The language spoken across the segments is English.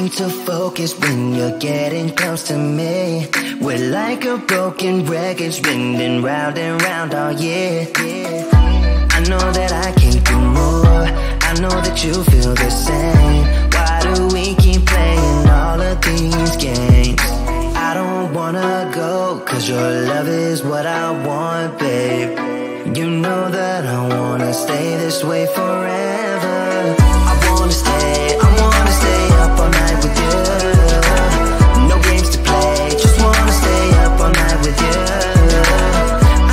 seem to focus when you're getting close to me. We're like a broken record spinning round and round all year. I know that I can do more, I know that you feel the same. Why do we keep playing all of these games? I don't wanna go, cause your love is what I want, babe. You know that I wanna stay this way forever. I wanna stay up all night with you. No games to play, just wanna stay up all night with you.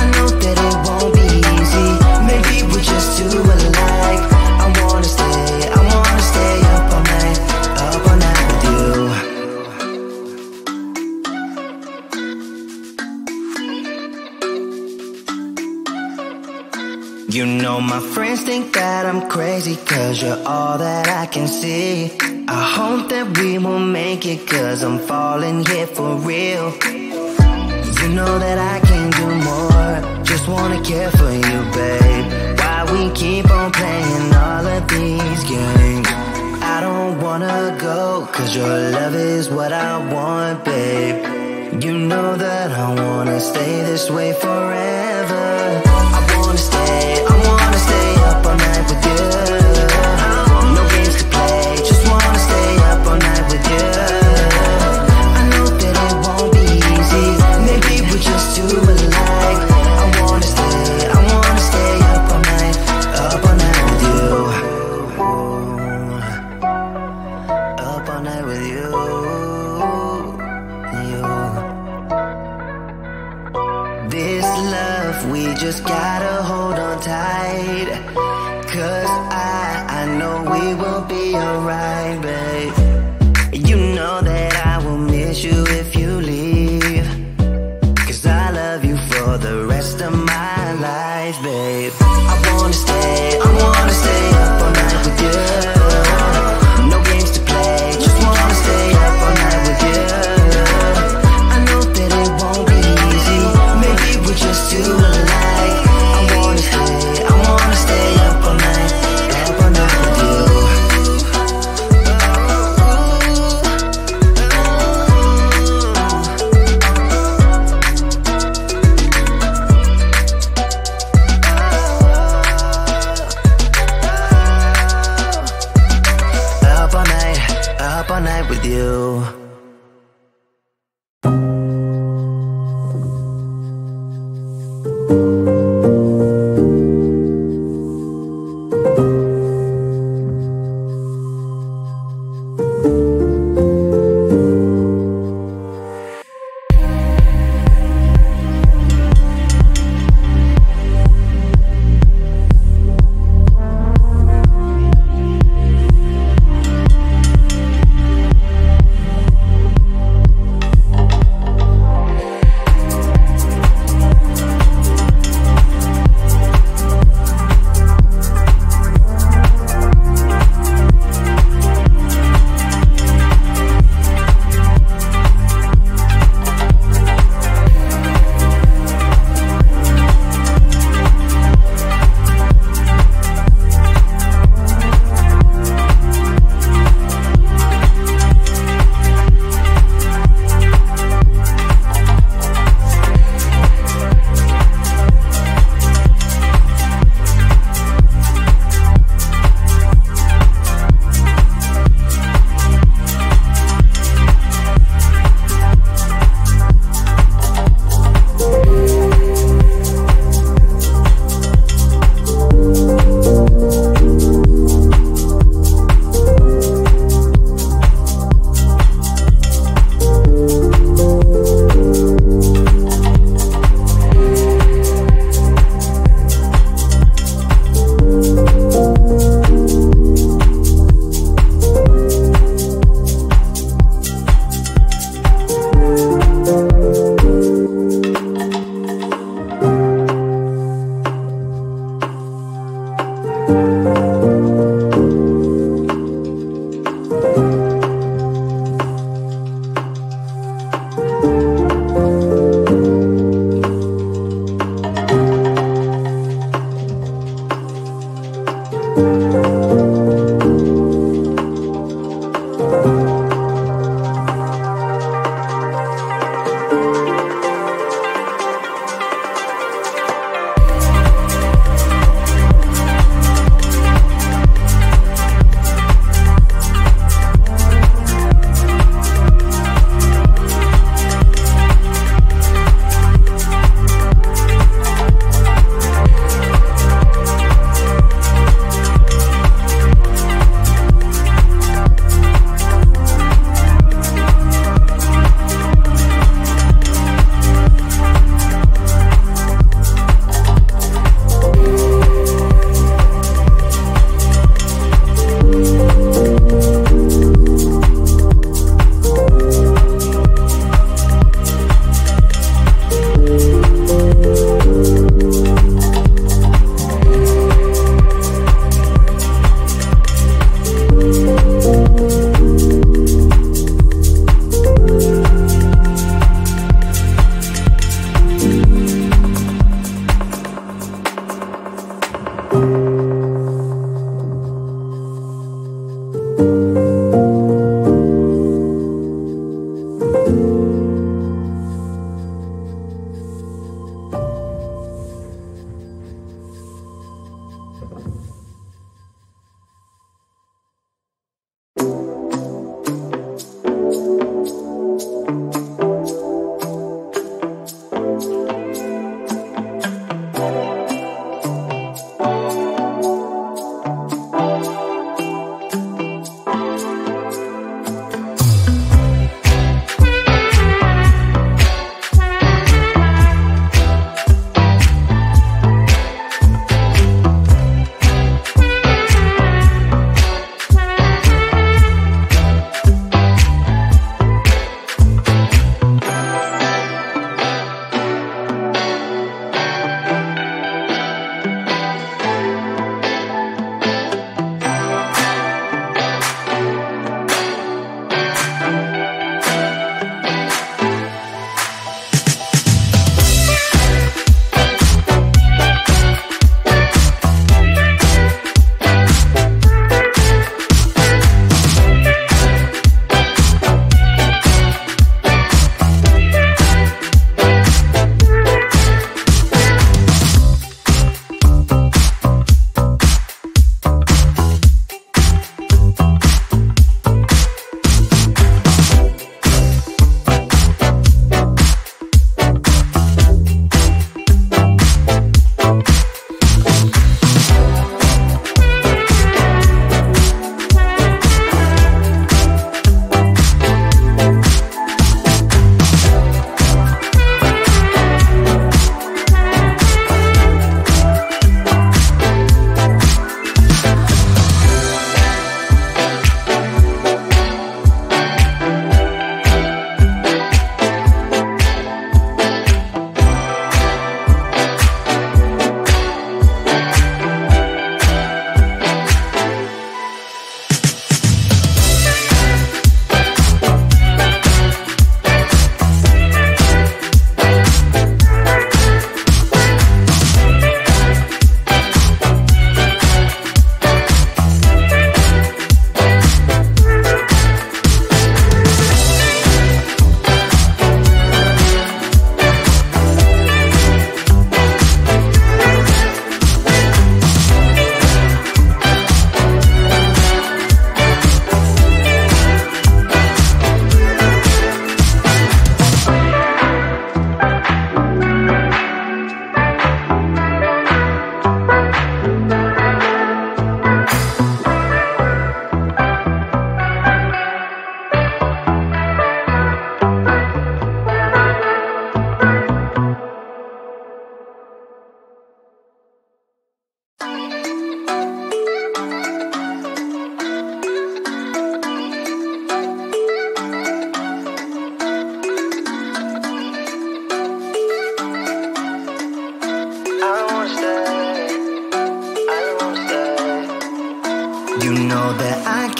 I know that it won't be easy, maybe we're just too alike. I wanna stay up all night with you. You know my friends think that I'm crazy, cause you're all that I can see. I hope that we will make it, cause I'm falling here for real. You know that I can do more, just wanna care for you, babe. Why we keep on playing all of these games? I don't wanna go, cause your love is what I want, babe. You know that I wanna stay this way forever. I wanna stay up all night with you. No games to play, just wanna stay up all night with you. I know that it won't be easy, maybe we're just too alike. I wanna stay up all night with you. Up all night with you. This love, we just gotta hold on tight. Cause I know we will be alright, babe. You know that I will miss you if you leave, cause I love you for the rest of my life, babe. I wanna stay up all night with you. No games to play, just wanna stay up all night with you. I know that it won't be easy, maybe we're just too alike. I wanna stay up all night with you.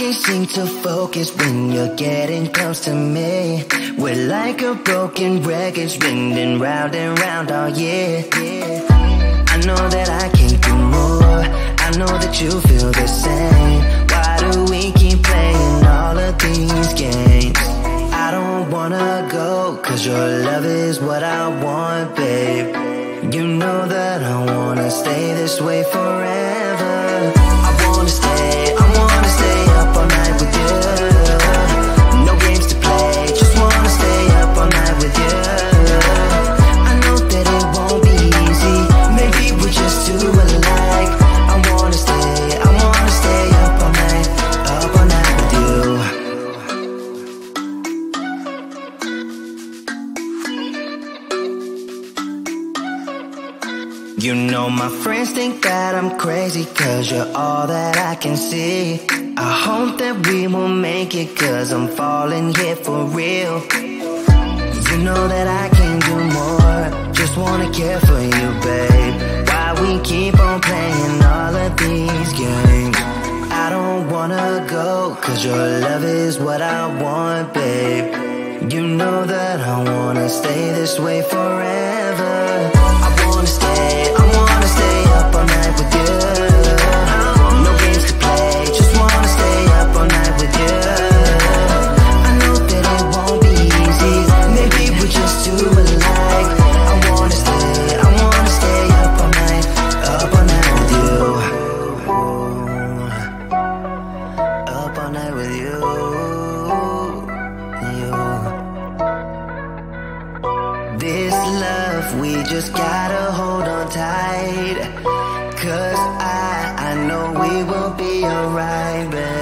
can't seem to focus when you're getting close to me. We're like a broken record spinning round and round all year. I know that I can't do more, I know that you feel the same. Why do we keep playing all of these games? I don't wanna go, cause your love is what I want, babe. You know that I wanna stay this way forever. I wanna stay up all night with you. No games to play, just wanna stay up all night with you. I know that it won't be easy, maybe we're just too alike. I wanna stay up all night with you. You know my friends think that I'm crazy, cause you're all that I can see. I hope that we will make it, cause I'm falling here for real. You know that I can do more, just wanna care for you, babe. Why we keep on playing all of these games? I don't wanna go, cause your love is what I want, babe. You know that I wanna stay this way forever. I wanna stay up all night with you. No games to play, just wanna stay up all night with you. I know that it won't be easy, maybe we're just too alike. I wanna stay up all night with you. Up all night with you. This love, we just gotta hold on tight, cause I know we will be alright, babe.